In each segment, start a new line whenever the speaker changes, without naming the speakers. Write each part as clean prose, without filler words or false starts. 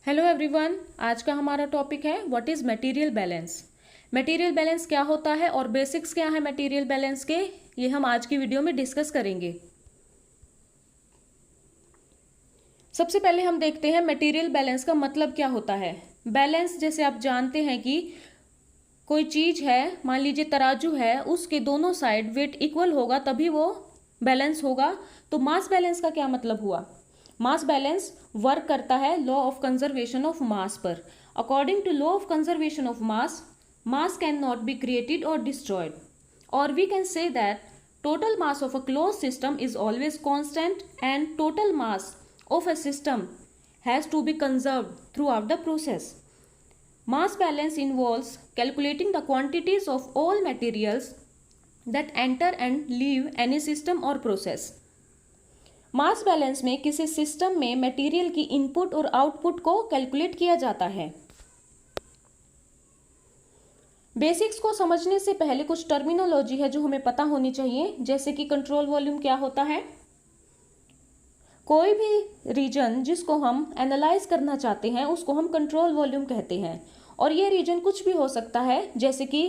Hello everyone, आज का हमारा टॉपिक है what is material balance. Material balance क्या होता है और बेसिक्स क्या है मटेरियल बैलेंस के, ये हम आज की वीडियो में डिस्कस करेंगे। सबसे पहले हम देखते हैं मटेरियल बैलेंस का मतलब क्या होता है। बैलेंस जैसे आप जानते हैं कि कोई चीज है, मान लीजिए तराजू है, उसके दोनों साइड वेट इक्वल होगा तभी वो बैलेंस होगा। तो मास बैलेंस का क्या मतलब हुआ? मास बैलेंस वर्क करता है law of conservation of mass पर। According to law of conservation of mass, mass can not be created और डिस्ट्रॉयड, और we can say that total mass of a closed system is always constant and total mass of a system has to be conserved throughout the process. Mass balance involves calculating the quantities of all materials that enter and leave any system or process. Mass balance में किसी system में material की input और output को calculate किया जाता है। Basics को समझने से पहले कुछ टर्मिनोलॉजी है जो हमें पता होनी चाहिए, जैसे कि कंट्रोल वॉल्यूम क्या होता है। कोई भी रीजन जिसको हम एनालाइज करना चाहते हैं उसको हम कंट्रोल वॉल्यूम कहते हैं, और ये रीजन कुछ भी हो सकता है, जैसे कि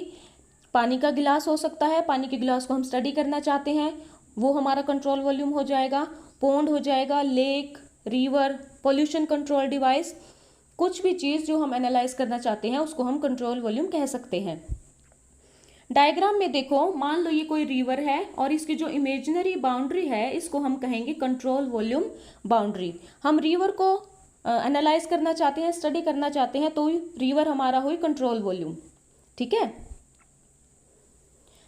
पानी का गिलास हो सकता है। पानी के गिलास को हम स्टडी करना चाहते हैं, वो हमारा कंट्रोल वॉल्यूम हो जाएगा। पोंड हो जाएगा, lake, river, pollution control device, कुछ भी चीज़ जो हम एनालाइज करना चाहते हैं उसको हम कंट्रोल वॉल्यूम कह सकते हैं। डायग्राम में देखो, मान लो ये कोई रिवर है और इसकी जो इमेजिनरी बाउंड्री है इसको हम कहेंगे कंट्रोल वॉल्यूम बाउंड्री। हम रिवर को एनालाइज करना चाहते हैं, स्टडी करना चाहते हैं, तो रिवर हमारा हुई कंट्रोल वॉल्यूम। ठीक है।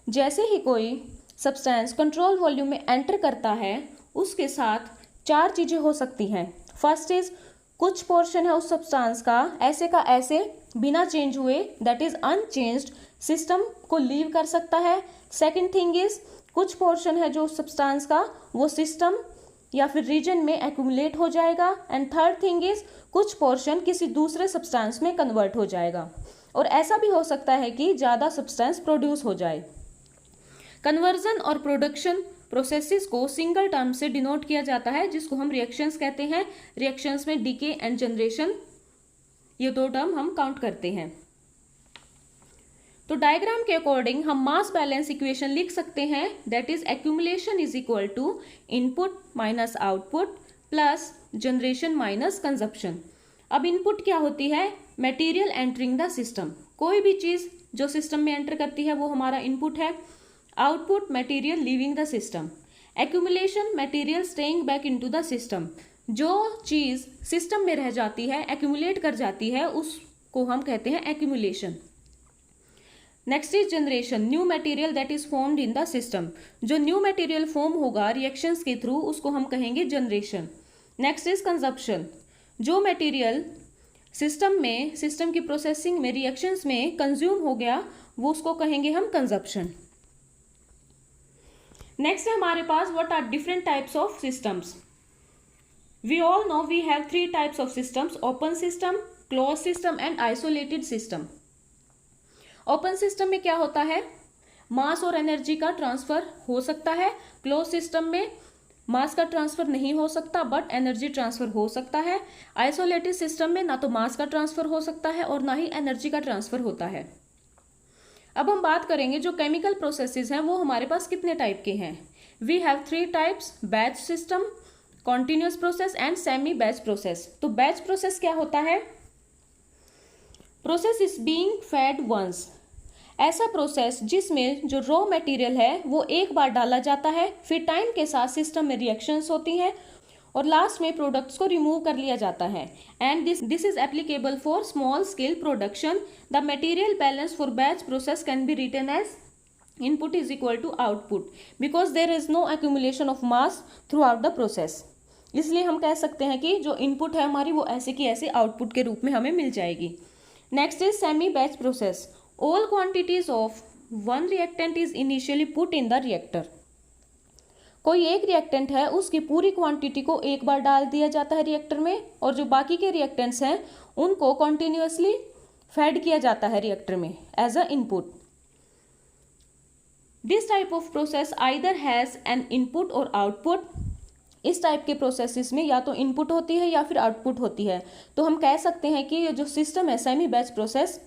जैसे ही कोई सब्सटेंस कंट्रोल वॉल्यूम में एंटर करता है उसके साथ चार चीज़ें हो सकती हैं। फर्स्ट इज कुछ पोर्शन है उस सब्सटेंस का ऐसे बिना चेंज हुए, दैट इज अनचेंज्ड, सिस्टम को लीव कर सकता है। सेकंड थिंग इज कुछ पोर्शन है जो सब्सटेंस का वो सिस्टम या फिर रीजन में एक्यूमुलेट हो जाएगा। एंड थर्ड थिंग इज कुछ पोर्शन किसी दूसरे सब्सटेंस में कन्वर्ट हो जाएगा। और ऐसा भी हो सकता है कि ज़्यादा सब्सटेंस प्रोड्यूस हो जाए। कन्वर्जन और प्रोडक्शन प्रोसेसेस को सिंगल टर्म से डिनोट किया जाता है जिसको हम रिएक्शंस कहते हैं। रिएक्शंस में डीके एंड जनरेशन, ये दो टर्म हम काउंट करते हैं। तो डायग्राम के अकॉर्डिंग हम मास बैलेंस इक्वेशन लिख सकते हैं, that is accumulation is equal to input minus output plus generation minus consumption. अब इनपुट क्या होती है? Material entering the system. कोई भी चीज़ जो सिस्टम में एंटर करती है वो हमारा इनपुट है। Output material leaving the system. Accumulation material staying back into the system. जो चीज़ सिस्टम में रह जाती है, एक्यूमुलेट कर जाती है, उसको हम कहते हैं accumulation. Next is generation, new material that is formed in the system. जो न्यू मटेरियल फॉर्म होगा रिएक्शंस के थ्रू उसको हम कहेंगे जनरेशन। नेक्स्ट इज कंजप्शन, जो मटेरियल सिस्टम की प्रोसेसिंग में रिएक्शंस में कंज्यूम हो गया वो उसको कहेंगे हम कंजप्शन। नेक्स्ट है हमारे पास what are different types of systems. We all know we have three types of systems, open system, close system and isolated system. Open system में क्या होता है? मास और एनर्जी का ट्रांसफर हो सकता है। क्लोज सिस्टम में मास का ट्रांसफर नहीं हो सकता बट एनर्जी ट्रांसफर हो सकता है। आइसोलेटेड सिस्टम में ना तो मास का ट्रांसफर हो सकता है और ना ही एनर्जी का ट्रांसफर होता है। अब हम बात करेंगे जो केमिकल प्रोसेसेस हैं वो हमारे पास कितने टाइप के हैं। We have three types, batch system, continuous process and semi batch process. तो बैच प्रोसेस क्या होता है? Process is being fed once, ऐसा प्रोसेस जिसमें जो रॉ मटेरियल है वो एक बार डाला जाता है, फिर टाइम के साथ सिस्टम में रिएक्शंस होती हैं और लास्ट में प्रोडक्ट्स को रिमूव कर लिया जाता है। And this is applicable for small scale production. The material balance for batch process can be written as input is equal to output because there is no accumulation of mass throughout the process. इसलिए हम कह सकते हैं कि जो input है हमारी वो ऐसे की ऐसे आउटपुट के रूप में हमें मिल जाएगी। Next is semi batch process. All quantities of one reactant is initially put in the reactor. कोई एक रिएक्टेंट है उसकी पूरी क्वांटिटी को एक बार डाल दिया जाता है रिएक्टर में, और जो बाकी के रिएक्टेंट्स हैं उनको कॉन्टिन्यूसली फेड किया जाता है रिएक्टर में as a input. This type of process either has an input और आउटपुट इस टाइप के प्रोसेसेस में या तो इनपुट होती है या फिर आउटपुट होती है। तो हम कह सकते हैं कि ये जो सिस्टम है सेमी बैच प्रोसेस,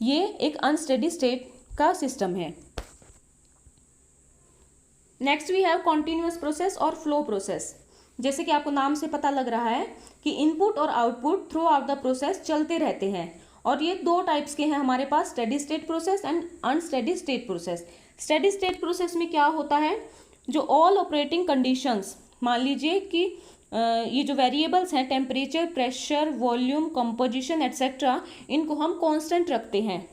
ये एक अनस्टेडी स्टेट का सिस्टम है। Next we have continuous process और फ्लो प्रोसेस। जैसे कि आपको नाम से पता लग रहा है कि इनपुट और output through out the process चलते रहते हैं, और ये दो टाइप्स के हैं हमारे पास, steady state process and unsteady state process. Steady state process में क्या होता है, जो ऑल ऑपरेटिंग कंडीशंस, मान लीजिए कि ये जो वेरिएबल्स हैं temperature, pressure, volume, composition etcetera, इनको हम कांस्टेंट रखते हैं,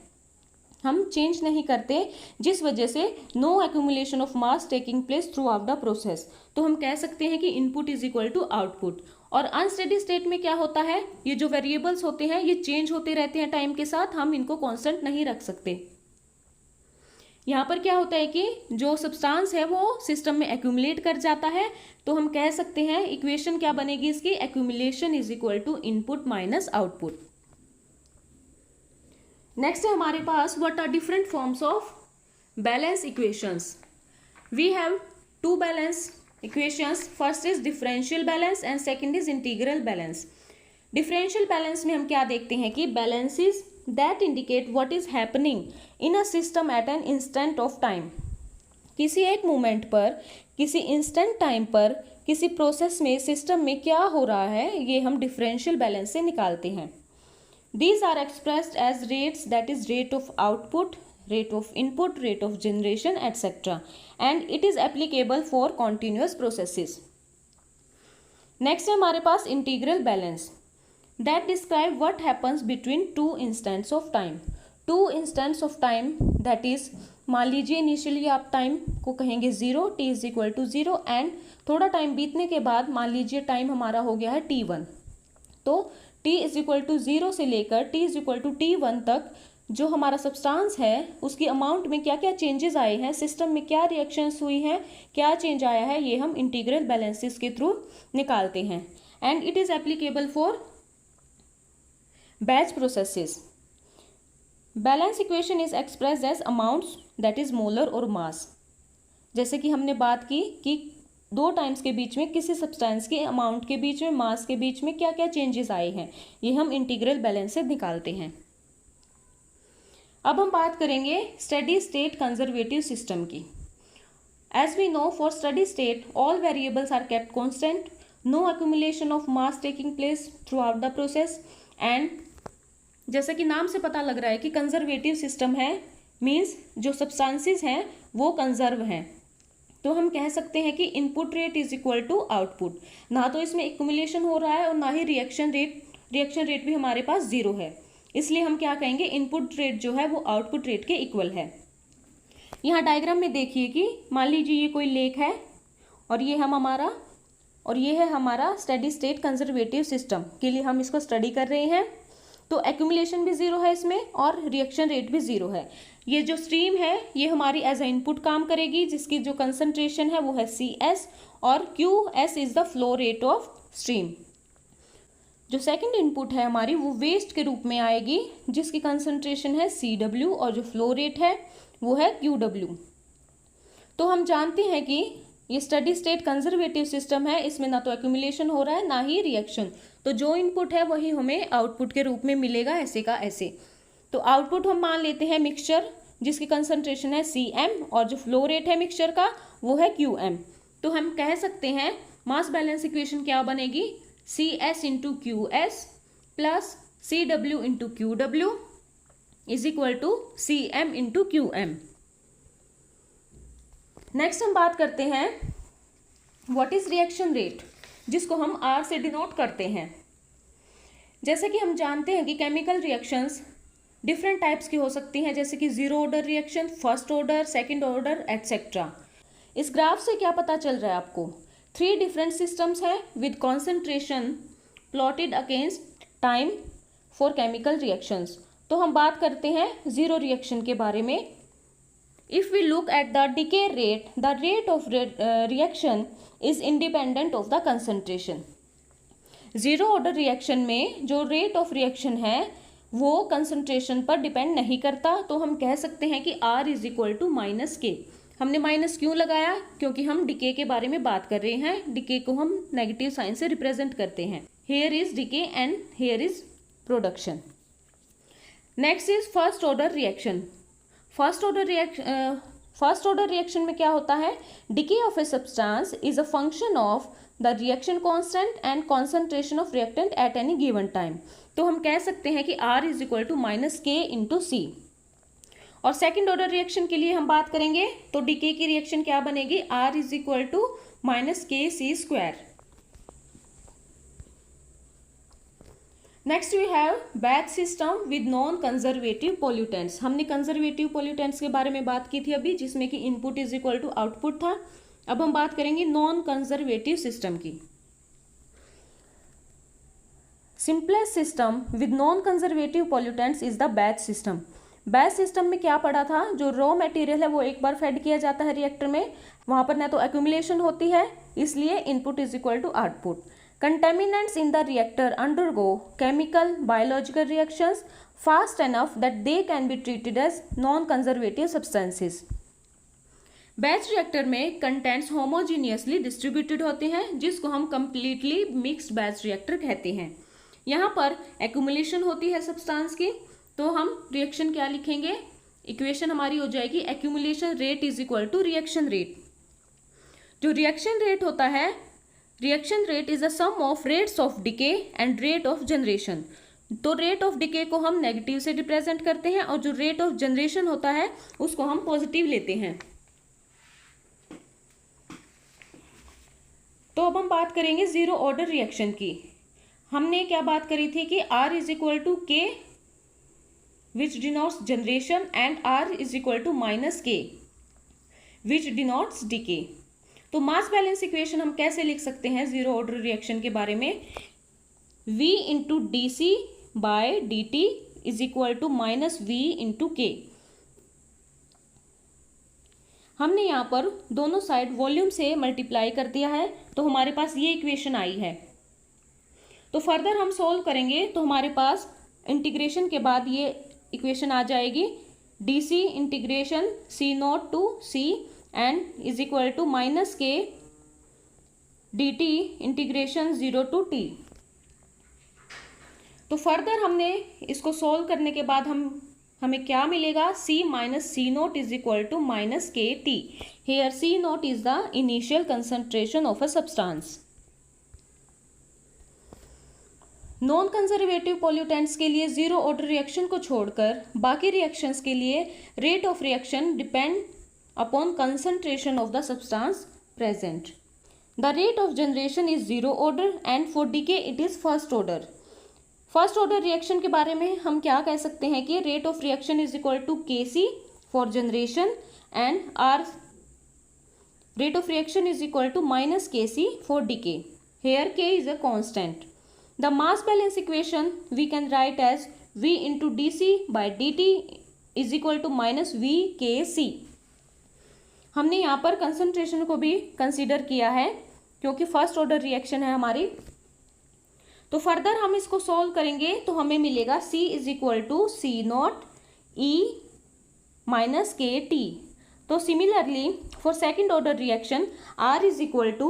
हम चेंज नहीं करते, जिस वजह से no accumulation of mass taking place throughout the process. तो हम कह सकते हैं कि input is equal to output. और अनस्टेडी स्टेट में क्या होता है, ये जो वेरिएबल्स होते हैं ये चेंज होते रहते हैं टाइम के साथ, हम इनको कांस्टेंट नहीं रख सकते। यहाँ पर क्या होता है कि जो सब्सटेंस है वो सिस्टम में एक्यूमुलेट कर जाता है, तो हम कह सकते हैं इक्वेशन क्या बनेगी इसकी, accumulation is equal to input minus output. Next है हमारे पास what are different forms of balance equations. We have two balance equations, first is differential balance and second is integral balance. Differential balance में हम क्या देखते हैं कि balances that indicate what is happening in a system at an instant of time. किसी एक moment पर, किसी इंस्टेंट टाइम पर, किसी प्रोसेस में, सिस्टम में क्या हो रहा है, ये हम डिफरेंशियल बैलेंस से निकालते हैं। These are expressed as rates, that is rate of output, rate of input, rate of generation, etc. And it is applicable for continuous processes. Next है हमारे पास integral balance that describe what happens between two instants of time. Two instants of time, that is मान लीजिए initially आप time को कहेंगे 0, t is equal to 0, and थोड़ा time बीतने के बाद मान लीजिए टाइम हमारा हो गया है t1, तो t इज इक्वल टू 0 से लेकर t is equal to t1 तक जो हमारा सब्सटेंस है उसकी अमाउंट में क्या क्या चेंजेस आए हैं, सिस्टम में क्या रिएक्शंस हुई हैं, क्या चेंज आया है, ये हम इंटीग्रल बैलेंसेस के थ्रू निकालते हैं। And it is applicable for batch processes. Balance equation is expressed as amounts, that is molar और मास। जैसे कि हमने बात की कि दो टाइम्स के बीच में किसी सब्सटेंस के अमाउंट के बीच में, मास के बीच में क्या क्या चेंजेस आए हैं, ये हम इंटीग्रल बैलेंस से निकालते हैं। अब हम बात करेंगे स्टेडी स्टेट कंजर्वेटिव सिस्टम की। As we know, for steady state all variables are kept constant, no accumulation of mass taking place throughout the process, and जैसा कि नाम से पता लग रहा है कि कंजर्वेटिव सिस्टम है, मीन्स जो सब्सटेंसेस हैं वो कंजर्व हैं। तो हम कह सकते हैं कि input rate is equal to output. ना तो इसमें एक्यूमुलेशन हो रहा है और ना ही रिएक्शन रेट भी हमारे पास 0 है, इसलिए हम क्या कहेंगे, इनपुट रेट जो है वो आउटपुट रेट के इक्वल है। यहाँ डायग्राम में देखिए कि मान लीजिए ये कोई लेक है और ये है हमारा स्टेडी स्टेट कंजर्वेटिव सिस्टम के लिए हम इसको स्टडी कर रहे हैं। तो एक्यूमुलेशन भी 0 है इसमें और रिएक्शन रेट भी 0 है। ये जो स्ट्रीम है ये हमारी एज ए इनपुट काम करेगी, जिसकी जो कंसंट्रेशन है वो है CS, और QS is the flow rate of stream. जो सेकंड इनपुट है हमारी वो वेस्ट के रूप में आएगी, जिसकी कंसंट्रेशन है CW, और जो फ्लो रेट है वो है QW। तो हम जानते हैं कि ये स्टेडी स्टेट कंजर्वेटिव सिस्टम है, इसमें ना तो एक्यूमुलेशन हो रहा है ना ही रिएक्शन, तो जो इनपुट है वही हमें आउटपुट के रूप में मिलेगा, ऐसे का ऐसे। तो आउटपुट हम मान लेते हैं मिक्सचर, जिसकी कंसंट्रेशन है CM, और जो फ्लो रेट है मिक्सचर का वो है QM। तो हम कह सकते हैं मास बैलेंस इक्वेशन क्या बनेगी, CS into QS plus CW into QW is equal to CM into QM। Next हम बात करते हैं व्हाट इज रिएक्शन रेट, जिसको हम R से डिनोट करते हैं। जैसे कि हम जानते हैं कि केमिकल रिएक्शंस डिफरेंट टाइप्स की हो सकती हैं, जैसे कि 0 order reaction, first order, second order etcetera. इस ग्राफ से क्या पता चल रहा है आपको, 3 डिफरेंट सिस्टम्स हैं with concentration plotted against time for chemical reactions. तो हम बात करते हैं 0 रिएक्शन के बारे में। If we look at the decay rate, the rate of reaction is independent of the concentration. 0 order reaction में जो रेट ऑफ रिएक्शन है वो कंसंट्रेशन पर डिपेंड नहीं करता, तो हम कह सकते हैं कि R is equal to -K। हमने माइनस क्यों लगाया? क्योंकि हम डिके के बारे में बात कर रहे हैं, डिके को हम नेगेटिव साइन से रिप्रेजेंट करते हैं। Here is decay and here is production. Next is first order reaction. First order reaction में क्या होता है? Decay of a substance is a function of the reaction constant and concentration of reactant at any given time. तो हम कह सकते हैं कि R is equal to minus K into C. और सेकेंड ऑर्डर रिएक्शन के लिए हम बात करेंगे तो डीके की रिएक्शन क्या बनेगी? R is equal to minus के सी square. Next we have batch system with non conservative pollutants. हमने कंजर्वेटिव पोल्यूटेंट्स के बारे में बात की थी अभी, जिसमें कि input is equal to output था। अब हम बात करेंगे नॉन कंजर्वेटिव सिस्टम की। Simplest system with non conservative pollutants is the batch system. Batch system में क्या पड़ा था? जो रॉ मटेरियल है वो एक बार फेड किया जाता है रिएक्टर में, वहां पर ना तो एक्यूमुलेशन होती है, इसलिए input is equal to output. Contaminants in the reactor undergo chemical biological reactions fast enough that they can be treated as non conservative substances. Batch reactor में कंटेंट्स होमोजीनियसली डिस्ट्रीब्यूटेड होते हैं, जिसको हम कंप्लीटली मिक्स्ड बैच रिएक्टर कहते हैं। यहाँ पर accumulation होती है सब्सटेंस की, तो हम रिएक्शन क्या लिखेंगे? इक्वेशन हमारी हो जाएगी accumulation rate is equal to reaction rate. जो रिएक्शन रेट होता है, reaction rate is a sum of rates of decay and rate of generation. तो रेट ऑफ डिके को हम नेगेटिव से रिप्रेजेंट करते हैं और जो रेट ऑफ जनरेशन होता है उसको हम पॉजिटिव लेते हैं। तो अब हम बात करेंगे जीरो ऑर्डर रिएक्शन की। हमने क्या बात करी थी कि R is equal to k which denotes generation and R is equal to minus k which denotes decay. तो मास बैलेंस इक्वेशन हम कैसे लिख सकते हैं जीरो ऑर्डर रिएक्शन के बारे में? V into d c by d t is equal to minus V into k. हमने यहाँ पर दोनों साइड वॉल्यूम से मल्टीप्लाई कर दिया है, तो हमारे पास ये इक्वेशन आई है। तो फर्दर हम सॉल्व करेंगे तो हमारे पास इंटीग्रेशन के बाद ये इक्वेशन आ जाएगी, D C integration C naught to C end is equal to minus K D T integration 0 to T. तो फर्दर हमने इसको सॉल्व करने के बाद हमें क्या मिलेगा? C minus C naught is equal to minus के T. Here C naught is the initial concentration of a substance. Non conservative pollutants के लिए जीरो ऑर्डर रिएक्शन को छोड़कर बाकी रिएक्शंस के लिए rate of reaction depend upon concentration of the substance present. The rate of generation is zero order and for decay it is first order. First order reaction के बारे में हम क्या कह सकते हैं कि rate of reaction is equal to K C for generation and R rate of reaction is equal to minus के C for decay. Here K is a constant. The mass balance equation we can write as V into dC by dt is equal to minus V K C। हमने यहाँ पर concentration को भी consider किया है क्योंकि first order reaction है हमारी। तो फर्दर हम इसको सॉल्व करेंगे तो हमें मिलेगा C is equal to c naught E minus के टी। तो similarly for second order reaction R is equal to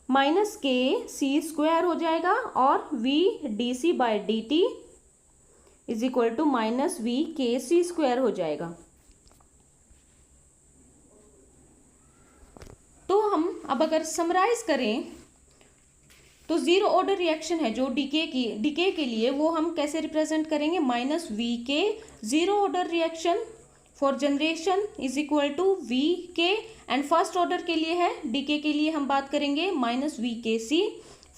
minus के सी स्क्वायर हो जाएगा और V d c by d t is equal to minus V के सी square हो जाएगा। तो हम अब अगर समराइज करें तो जीरो ऑर्डर रिएक्शन है जो डीके के लिए वो हम कैसे रिप्रेजेंट करेंगे? Minus V k. Zero order reaction for generation is equal to V k and first order के लिए है डीके के लिए हम बात करेंगे माइनस V के सी।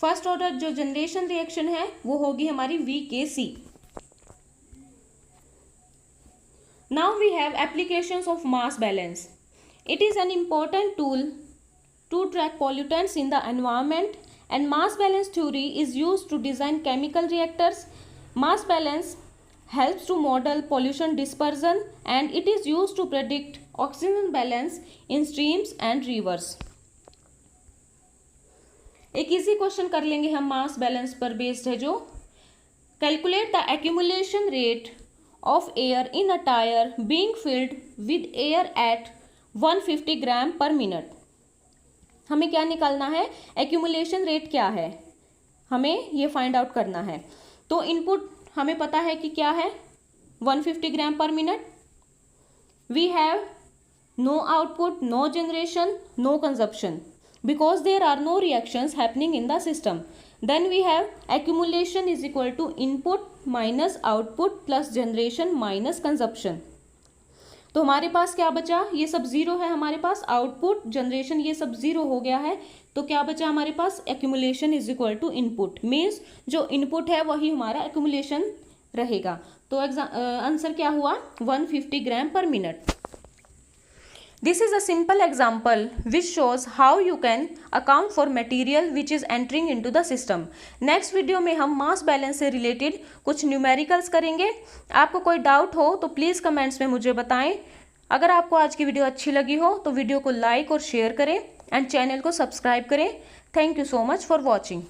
फर्स्ट ऑर्डर जो जनरेशन रिएक्शन है वो होगी हमारी V के C. Now we have applications of mass balance. It is an important tool to track pollutants in the environment and mass balance theory is used to design chemical reactors. Mass balance helps to model pollution dispersion and it is used to predict oxygen balance in streams and rivers. एक easy question कर लेंगे हम mass balance पर based है जो calculate the accumulation rate of air in a tire being filled with air at 150 gram per minute. हमें क्या निकालना है, एक्यूमुलेशन रेट क्या है, हमें ये फाइंड आउट करना है। तो इनपुट हमें पता है कि क्या है, 150 gram per minute. We have no output, no generation, no consumption, because there are no reactions happening in the system. Then we have accumulation is equal to input minus output plus generation minus consumption. तो हमारे पास क्या बचा, ये सब zero है हमारे पास, output generation ये सब जीरो हो गया है, तो क्या बचा हमारे पास, accumulation is equal to input, means जो इनपुट है वही हमारा एक्यूमुलेशन रहेगा। तो आंसर क्या हुआ, 150 gram per minute. This is a simple example which shows how you can account for material which is entering into the system. Next video में हम मास बैलेंस से रिलेटेड कुछ न्यूमेरिकल्स करेंगे। आपको कोई डाउट हो तो प्लीज़ कमेंट्स में मुझे बताएं। अगर आपको आज की वीडियो अच्छी लगी हो तो वीडियो को लाइक और शेयर करें एंड चैनल को सब्सक्राइब करें। Thank you so much for watching.